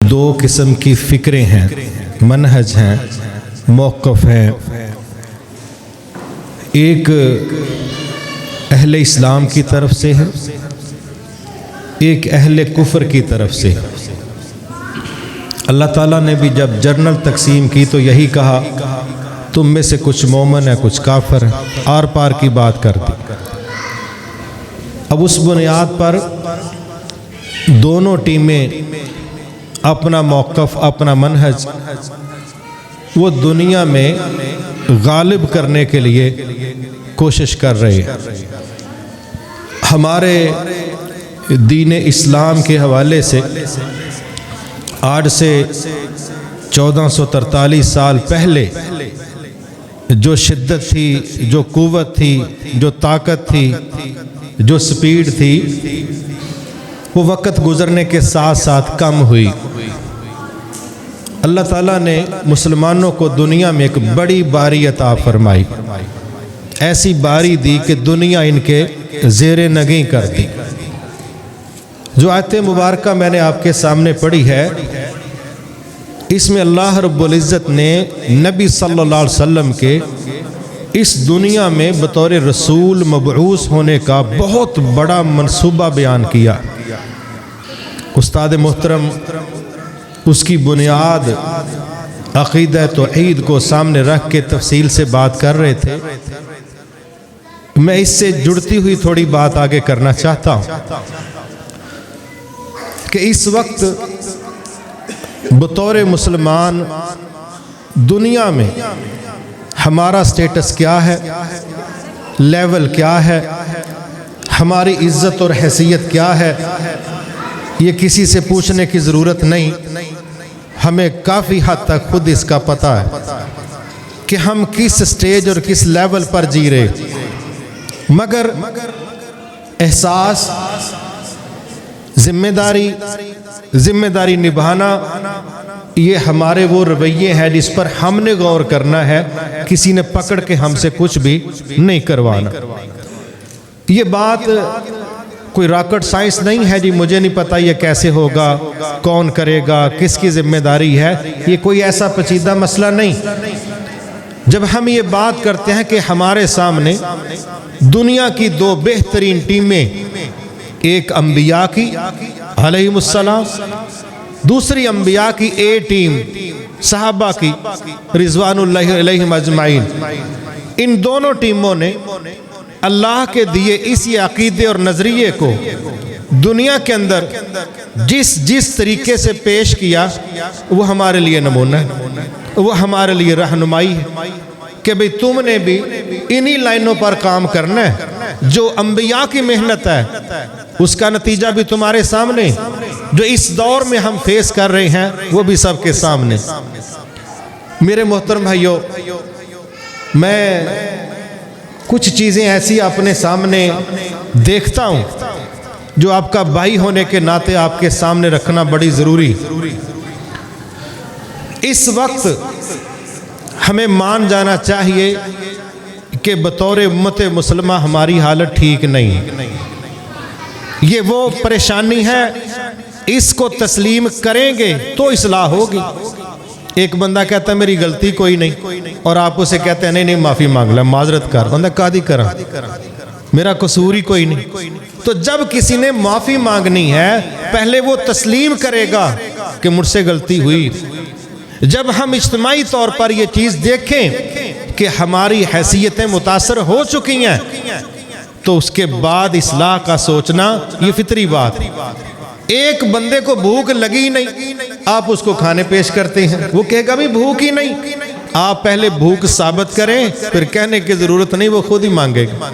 دو قسم کی فکریں ہیں، منہج ہیں، موقف ہیں۔ ایک اہل اسلام کی طرف سے ہے، ایک اہل کفر کی طرف سے۔ اللہ تعالیٰ نے بھی جب جرنل تقسیم کی تو یہی کہا تم میں سے کچھ مومن ہے کچھ کافر ہے، آر پار کی بات کر دی۔ اب اس بنیاد پر دونوں ٹیمیں اپنا موقف، اپنا منہج وہ دنیا میں غالب کرنے کے لیے کوشش کر رہے ہیں۔ ہمارے دین اسلام کے حوالے سے آج سے 1443 سال پہلے جو شدت تھی، جو قوت تھی، جو طاقت تھی، جو سپیڈ تھی، وہ وقت گزرنے کے ساتھ ساتھ کم ہوئی۔ اللہ تعالیٰ نے مسلمانوں کو دنیا میں ایک بڑی باری عطا فرمائی، ایسی باری دی کہ دنیا ان کے زیر نگیں کر دی۔ جو آیت مبارکہ میں نے آپ کے سامنے پڑھی ہے، اس میں اللہ رب العزت نے نبی صلی اللہ علیہ وسلم کے اس دنیا میں بطور رسول مبعوث ہونے کا بہت بڑا منصوبہ بیان کیا۔ استاد محترم اس کی بنیاد عقیدہ توحید کو سامنے رکھ کے تفصیل سے بات کر رہے تھے۔ میں اس سے جڑتی ہوئی تھوڑی بات آگے کرنا چاہتا ہوں کہ اس وقت بطور مسلمان دنیا میں ہمارا سٹیٹس کیا ہے، لیول کیا ہے، ہماری عزت اور حیثیت کیا ہے، یہ کسی سے پوچھنے کی ضرورت نہیں۔ ہمیں کافی حد تک خود اس کا پتہ ہے کہ ہم کس سٹیج اور کس لیول پر جی رہے، مگر احساس، ذمہ داری نبھانا، یہ ہمارے وہ رویے ہیں جس پر ہم نے غور کرنا ہے، کسی نے پکڑ کے ہم سے کچھ بھی نہیں کروانا۔ یہ بات کوئی راکٹ سائنس نہیں ہے جی مجھے نہیں پتا یہ کیسے ہوگا، کون کرے گا، کس کی ذمہ داری ہے، یہ کوئی ایسا پیچیدہ مسئلہ نہیں۔ جب ہم یہ بات کرتے ہیں کہ ہمارے سامنے دنیا کی دو بہترین ٹیمیں، ایک انبیاء کی علیہم السلام، دوسری انبیاء کی اے ٹیم صحابہ کی رضوان اللہ علیہم اجمعین، ان دونوں ٹیموں نے اللہ کے دیے اسی عقیدے اور نظریے کو دنیا کے اندر جس طریقے سے پیش کیا، وہ ہمارے لیے نمونہ ہے، وہ ہمارے لیے رہنمائی ہے کہ بھئی تم نے بھی انہی لائنوں پر کام کرنا ہے۔ جو انبیاء کی محنت ہے اس کا نتیجہ بھی تمہارے سامنے، جو اس دور میں ہم فیس کر رہے ہیں وہ بھی سب کے سامنے۔ میرے محترم بھائیو، میں کچھ چیزیں ایسی اپنے سامنے دیکھتا ہوں جو آپ کا بھائی ہونے کے ناطے آپ کے سامنے رکھنا بڑی ضروری۔ اس وقت ہمیں مان جانا چاہیے کہ بطور امت مسلمہ ہماری حالت ٹھیک نہیں، یہ وہ پریشانی ہے، اس کو تسلیم کریں گے تو اصلاح ہوگی۔ ایک بندہ کہتا ہے میری غلطی کوئی نہیں، اور آپ اسے کہتے ہیں نہیں معافی مانگ لیں، معذرت کر، بندہ قادی کرا، میرا قصور ہی کوئی نہیں۔ تو جب کسی نے معافی مانگنی ہے پہلے وہ تسلیم کرے گا کہ مجھ سے غلطی ہوئی۔ جب ہم اجتماعی طور پر یہ چیز دیکھیں کہ ہماری حیثیتیں متاثر ہو چکی ہیں تو اس کے بعد اصلاح کا سوچنا یہ فطری بات۔ ایک بندے کو بھوک لگی نہیں، آپ اس کو کھانے پیش کرتے ہیں، وہ کہے گا بھی بھوک ہی نہیں۔ آپ پہلے بھوک ثابت کریں، پھر کہنے کی ضرورت نہیں، وہ خود ہی مانگے گا۔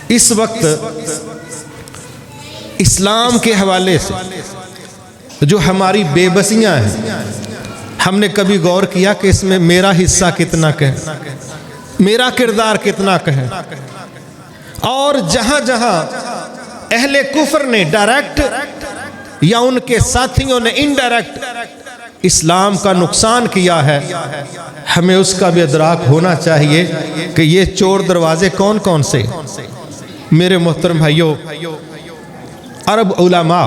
اس وقت اسلام کے حوالے سے جو ہماری بے بسیاں ہیں، ہم نے کبھی غور کیا کہ اس میں میرا حصہ کتنا کہ میرا کردار کتنا کہ ہے؟ اور جہاں جہاں اہل کفر نے ڈائریکٹ یا ان کے ساتھیوں نے انڈائریکٹ اسلام کا نقصان کیا ہے، ہمیں اس کا بھی ادراک ہونا چاہیے کہ یہ چور دروازے کون کون سے۔ میرے محترم بھائیو، عرب علماء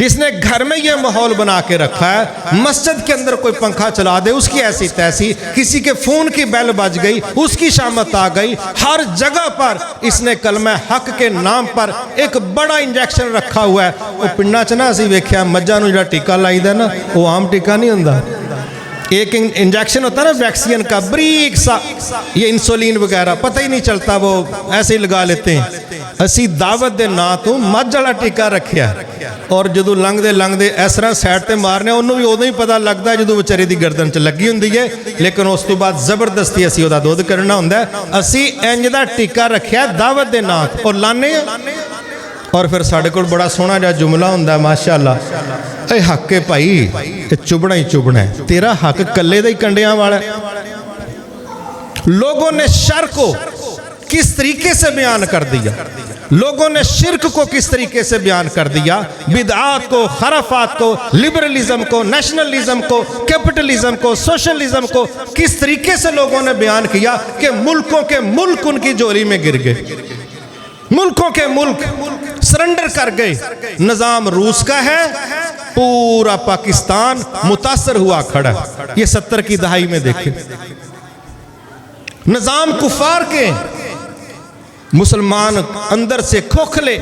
جس نے گھر میں یہ ماحول بنا کے رکھا ہے، مسجد کے اندر کوئی پنکھا چلا دے اس کی ایسی تیسی، کسی کے فون کی بیل بج گئی اس کی شامت آ گئی، ہر جگہ پر اس نے کلمہ حق کے نام پر ایک بڑا انجیکشن رکھا ہوا ہے۔ وہ پنڈا چنا اسی ویکھیا مجھاں نو جڑا ٹیکا لائی دا نا، وہ عام ٹیکا نہیں ہوندا، ایک انجیکشن ہوتا ہے نا ویکسین کا، بریک سا، یہ انسولین وغیرہ پتہ ہی نہیں چلتا، وہ ایسے ہی لگا لیتے ہیں۔ اسی دعوت دے نا تو مجھ والا ٹیکا رکھیا، اور جدو لنگ دے اس طرح سائڈ تے مارنے انہوں بھی ادوں ہی پتہ لگتا ہے جدو بیچاری دی گردن چ لگی ہوندی ہے، لیکن اس تو بعد زبردستی اسی دا دودھ کرنا ہوندا ہے۔ اسی انج دا ٹیکا رکھیا دعوت دے نا اور لانے ہیں۔ اور پھر ساڑھے کو بڑا سونا جا جملہ ہوندہ ہے ماشاءاللہ، اے حق کے پائی چبڑا ہی چبڑا ہے، تیرا حق کلے دے کنڈیاں والا ہے۔ لوگوں نے شر کو کس طریقے سے بیان کر دیا، لوگوں نے شرک کو کس طریقے سے بیان کر دیا، بدعات کو، خرافات کو، لبرلزم کو، نیشنلزم کو، کیپٹلزم کو، سوشلزم کو کس طریقے سے لوگوں نے بیان کیا کہ ملکوں کے ملک ان کی جولی میں گر گئے، ملکوں کے ملک سرنڈر کر گئے۔ نظام روس کا ہے، پورا پاکستان متاثر ہوا کھڑا، یہ 70 کی دہائی میں دیکھیں۔ نظام کفار کے، مسلمان اندر سے کھوکھلے،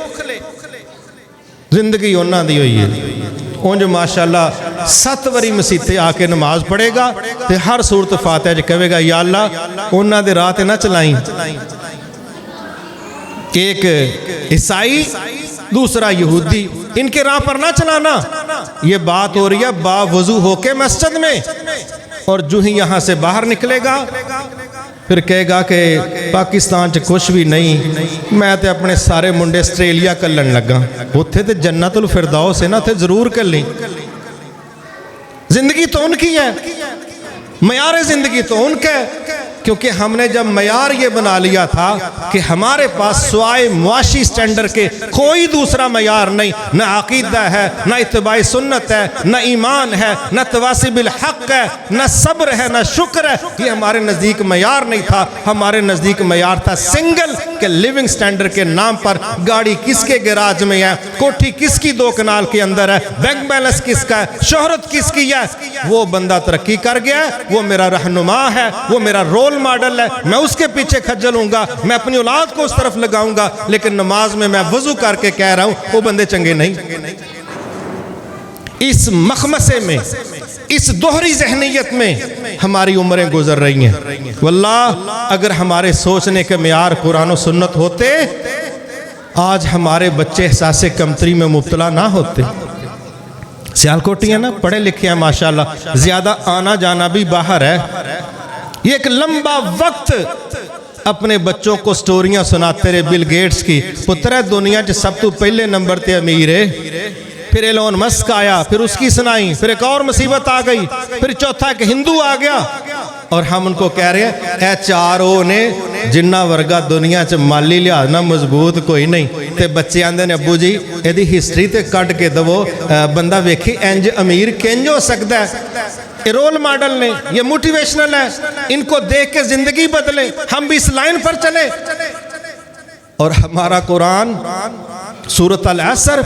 زندگی انہاں دی ہوئی ہے۔ اونج ماشاءاللہ 7 وری مسیتے آ کے نماز پڑھے گا تے ہر صورت فاتحہ جو کہے گا یا اللہ انہاں دے راہ تے نہ چلائیں۔ ایک عیسائی دوسرا یہودی، ان کے راہ پر نہ چلانا۔ یہ بات ہو رہی ہے با وضو ہو کے مسجد میں، اور جو ہی یہاں سے باہر نکلے گا پھر کہے گا کہ پاکستان چ کچھ بھی نہیں، میں تے اپنے سارے منڈے آسٹریلیا کلن لگا، اتھے تے جنت الفردوس ہے نا، تے ضرور کر لیں۔ زندگی تو ان کی ہے، معیار زندگی تو ان کا ہے، کیونکہ ہم نے جب معیار یہ بنا لیا تھا کہ ہمارے پاس سوائے معاشی سٹینڈر کے کوئی دوسرا معیار نہیں، نہ عقیدہ ہے، نہ اتباع سنت ہے، نہ ایمان ہے، نہ تواصی بالحق ہے، نہ صبر ہے، نہ شکر ہے، یہ ہمارے نزدیک معیار نہیں تھا۔ ہمارے نزدیک معیار تھا سنگل، کہ لیونگ سٹینڈر کے نام پر گاڑی کس کے گراج میں ہے، کوٹھی کس کی 2 کنال کے اندر ہے، بینک بیلنس کس کا ہے، شہرت کس کی ہے۔ وہ بندہ ترقی کر گیا ہے، وہ میرا رہنما ہے، وہ میرا رول ماڈل ہے، میں اس کے پیچھے کھجل ہوں گا، میں اپنی اولاد کو اس طرف لگاؤں گا، لیکن نماز میں وضو کر کے کہہ رہا ہوں وہ بندے چنگے نہیں۔ اس مخمسے میں، اس دوہری ذہنیت میں ہماری عمریں گزر رہی ہیں۔ واللہ اگر ہمارے سوچنے کے معیار قرآن و سنت ہوتے، آج ہمارے بچے احساس کمتری میں مبتلا نہ ہوتے۔ سیالکوٹی ہیں نا، پڑھے لکھے ہیں ماشاءاللہ، زیادہ آنا جانا بھی باہر ہے، یہ ایک لمبا وقت اپنے بچوں کو سٹوریاں سناتے رہے بل گیٹس کی، پتر ہے دنیا جو سب تو پہلے نمبر تے امیر ہے، پھر ایلون مسک آیا، پھر اس کی سنائی، پھر ایک اور مصیبت آ گئی، پھر چوتھا ایک ہندو آ گیا، اور ہم ان کو کہہ رہے ہیں اے چاروں نے جنہ ورگا دنیا چ مالی لحاظ نہ مضبوط کوئی نہیں، تے بچے آندے نے ابو جی ایدی ہسٹری تے کٹ کے دو، بندہ ویکھی انج امیر کنج ہو سکتا ہے۔ یہ رول ماڈل نے، یہ موٹیویشنل ہے، ان کو دیکھ کے زندگی بدلے، ہم بھی اس لائن پر چلے۔ اور ہمارا قرآن سورۃ العصر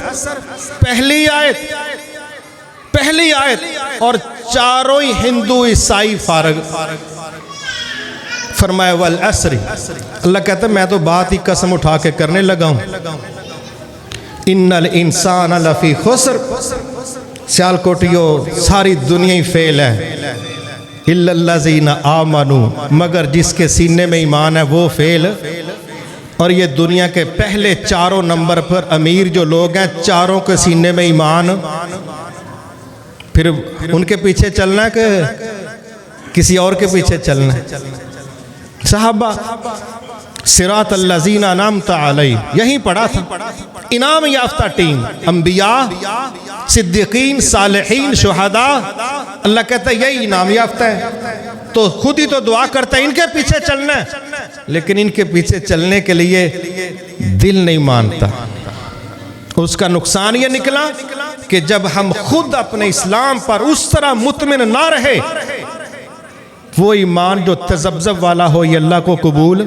پہلی آیت اور چاروں ہی ہندو عیسائی فارغ، فرمایا والعصر، اللہ کہتا ہے میں تو بات ہی قسم اٹھا کے کرنے لگا ہوں، ان الانسان لفی خسر، سیال کوٹیوں ساری دنیا ہی فیل ہے، الا الذین آمنوا، مگر جس کے سینے میں ایمان ہے وہ فیل۔ اور یہ دنیا کے پہلے 4 نمبر پر امیر جو لوگ ہیں، چاروں کے سینے میں ایمان، پھر ان کے پیچھے چلنا ہے کہ کسی اور کے پیچھے چلنا ہے؟ صحابہ صراط الذین انعمت علیہم، یہیں پڑھا تھا، انعام یافتہ ٹیم، انبیاء، صدیقین، صالحین، شہداء، اللہ کہتا ہے یہی انعام یافتہ ہے۔ تو خود ہی تو دعا کرتا ہے ان کے پیچھے چلنا ہے، لیکن ان کے پیچھے چلنے کے لیے دل نہیں مانتا۔ اس کا نقصان یہ نکلا کہ جب ہم خود اپنے اسلام پر اس طرح مطمئن نہ رہے، وہ ایمان جو تذبذب والا ہو یہ اللہ کو قبول،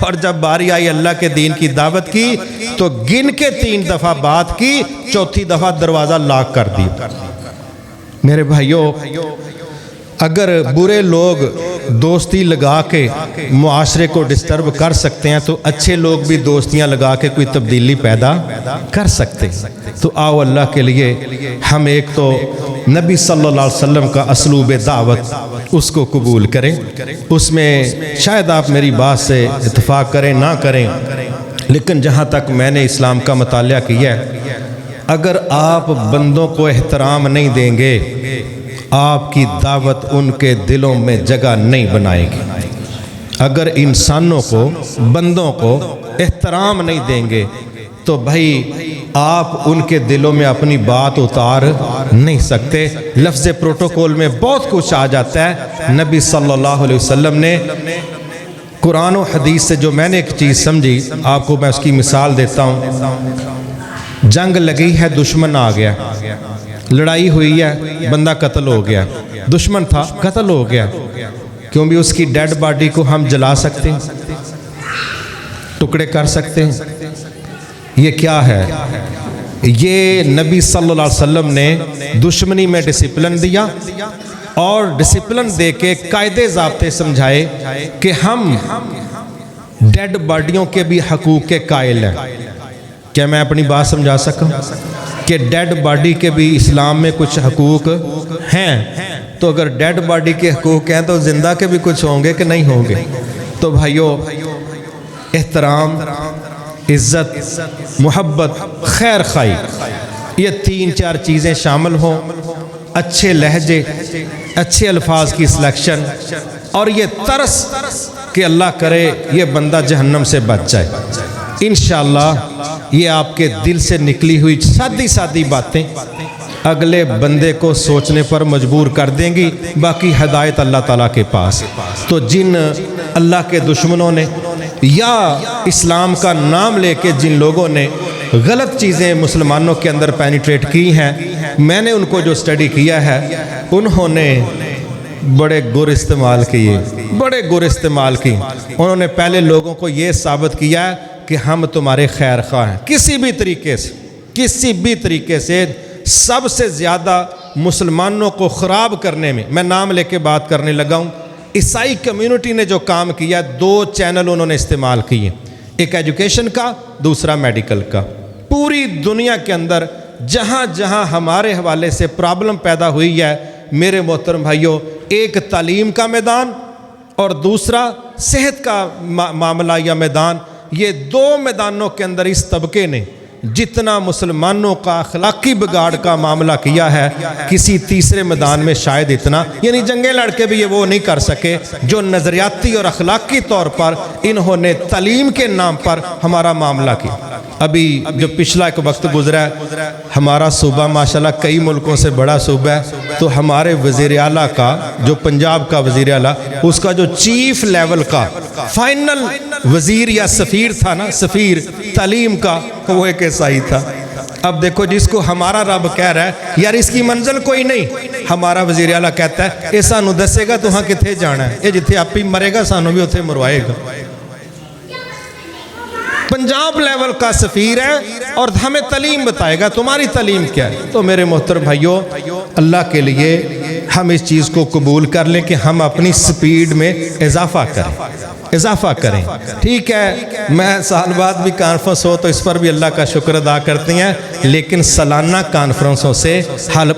اور جب باری آئی اللہ کے دین کی دعوت کی تو گن کے 3 دفعہ بات کی، چوتھی دفعہ دروازہ لاک کر دی۔ میرے بھائیوں، اگر برے لوگ دوستی لگا کے معاشرے کو ڈسٹرب کر سکتے ہیں تو اچھے لوگ بھی دوستیاں لگا کے کوئی تبدیلی پیدا کر سکتے ہیں۔ تو آؤ اللہ کے لیے ہم ایک تو نبی صلی اللہ علیہ وسلم کا اسلوب دعوت اس کو قبول کریں۔ اس میں شاید آپ میری بات سے اتفاق کریں نہ کریں، لیکن جہاں تک میں نے اسلام کا مطالعہ کیا ہے، اگر آپ بندوں کو احترام نہیں دیں گے، آپ کی دعوت ان کے دلوں میں جگہ نہیں بنائے گی۔ اگر انسانوں کو، بندوں کو احترام نہیں دیں گے تو بھائی آپ ان کے دلوں میں اپنی بات اتار نہیں سکتے۔ لفظ پروٹوکول میں بہت کچھ آ جاتا ہے۔ نبی صلی اللہ علیہ وسلم نے قرآن و حدیث سے جو میں نے ایک چیز سمجھی، آپ کو میں اس کی مثال دیتا ہوں۔ جنگ لگی ہے، دشمن آ گیا، لڑائی ہوئی ہے، بندہ قتل ہو گیا، دشمن تھا قتل ہو گیا، کیوں بھی اس کی ڈیڈ باڈی کو ہم جلا سکتے ہیں، ٹکڑے کر سکتے ہیں؟ یہ کیا ہے؟ یہ نبی صلی اللہ علیہ وسلم نے دشمنی میں ڈسپلن دیا اور ڈسپلن دے کے قاعدے ضابطے سمجھائے کہ ہم ڈیڈ باڈیوں کے بھی حقوق کے قائل ہیں۔ کیا میں اپنی بات سمجھا سکوں کہ ڈیڈ باڈی کے بھی اسلام میں کچھ حقوق ہیں؟ تو اگر ڈیڈ باڈی کے حقوق ہیں تو زندہ کے بھی کچھ ہوں گے کہ نہیں ہوں گے؟ تو بھائیو، احترام، عزت، محبت، خیر خواہی، یہ 3-4 چیزیں شامل ہوں، اچھے لہجے، اچھے الفاظ کی سلیکشن، اور یہ ترس کہ اللہ کرے یہ بندہ جہنم سے بچ جائے۔ انشاءاللہ یہ آپ کے دل سے نکلی ہوئی سادی سادی باتیں اگلے بندے کو سوچنے پر مجبور کر دیں گی، باقی ہدایت اللہ تعالیٰ کے پاس۔ تو جن اللہ کے دشمنوں نے یا اسلام کا نام لے کے جن لوگوں نے غلط چیزیں مسلمانوں کے اندر پینیٹریٹ کی ہیں، میں نے ان کو جو سٹڈی کیا ہے، انہوں نے بڑے گر استعمال کیے، بڑے گر استعمال کی۔ انہوں نے پہلے لوگوں کو یہ ثابت کیا ہے کہ ہم تمہارے خیر خواہ ہیں، کسی بھی طریقے سے سب سے زیادہ مسلمانوں کو خراب کرنے میں نام لے کے بات کرنے لگا ہوں۔ عیسائی کمیونٹی نے جو کام کیا، 2 چینل انہوں نے استعمال کیے، ایک ایجوکیشن کا، دوسرا میڈیکل کا۔ پوری دنیا کے اندر جہاں جہاں ہمارے حوالے سے پرابلم پیدا ہوئی ہے، میرے محترم بھائیوں، ایک تعلیم کا میدان اور دوسرا صحت کا معاملہ یا میدان، یہ 2 میدانوں کے اندر اس طبقے نے جتنا مسلمانوں کا اخلاقی بگاڑ کا معاملہ کیا ہے، کسی تیسرے میدان میں شاید اتنا، یعنی جنگیں لڑ کے بھی یہ وہ نہیں کر سکے جو نظریاتی اور اخلاقی طور پر انہوں نے تعلیم کے نام پر ہمارا معاملہ کیا۔ ابھی جو پچھلا ایک وقت گزرا ہے، ہمارا صوبہ ماشاءاللہ کئی ملکوں سے بڑا صوبہ ہے، تو ہمارے وزیر اعلیٰ کا، جو پنجاب کا وزیر اعلیٰ، اس کا جو چیف لیول کا فائنل وزیر یا سفیر تھا نا، سفیر تعلیم کا، وہ ایک عیسائی تھا۔ اب دیکھو، جس کو ہمارا رب کہہ رہا ہے یار اس کی منزل کوئی نہیں، ہمارا وزیر اعلیٰ کہتا ہے اے سانو دسے گا تو ہاں کتھے جانا ہے، یہ جتھے آپ ہی مرے گا سانو بھی اتھے مروائے گا۔ پنجاب لیول کا سفیر ہے اور ہمیں تعلیم بتائے گا، تمہاری تعلیم کیا ہے؟ تو میرے محترم بھائیوں، اللہ کے لیے ہم اس چیز کو قبول کر لیں کہ ہم اپنی سپیڈ میں اضافہ کریں۔ ٹھیک ہے، میں سال بعد بھی کانفرنس ہو تو اس پر بھی اللہ کا شکر ادا کرتے ہیں، لیکن سالانہ کانفرنسوں سے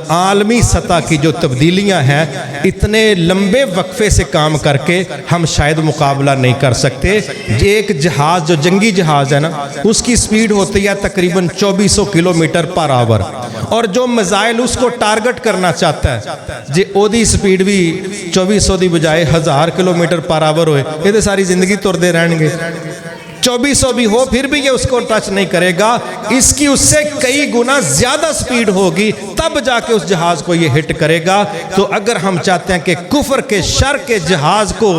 عالمی سطح کی جو تبدیلیاں ہیں، اتنے لمبے وقفے سے کام کر کے ہم شاید مقابلہ نہیں کر سکتے۔ ایک جہاز، جو جنگی جہاز ہے نا، اس کی سپیڈ ہوتی ہے تقریباً 2400 کلومیٹر پر آور، اور جو میزائل اس کو ٹارگٹ کرنا چاہتا ہے، جی اودی سپیڈ بھی 2400 دی بجائے 1000 کلومیٹر پر آور ہوئے، یہ تو ساری زندگی توڑتے رہیں گے۔ 2400 بھی ہو پھر بھی یہ اس کو ٹچ نہیں کرے گا، اس کی اس سے کئی گنا زیادہ سپیڈ ہوگی، تب جا کے اس جہاز کو یہ ہٹ کرے گا۔ تو اگر ہم چاہتے ہیں کہ کفر کے شر کے جہاز کو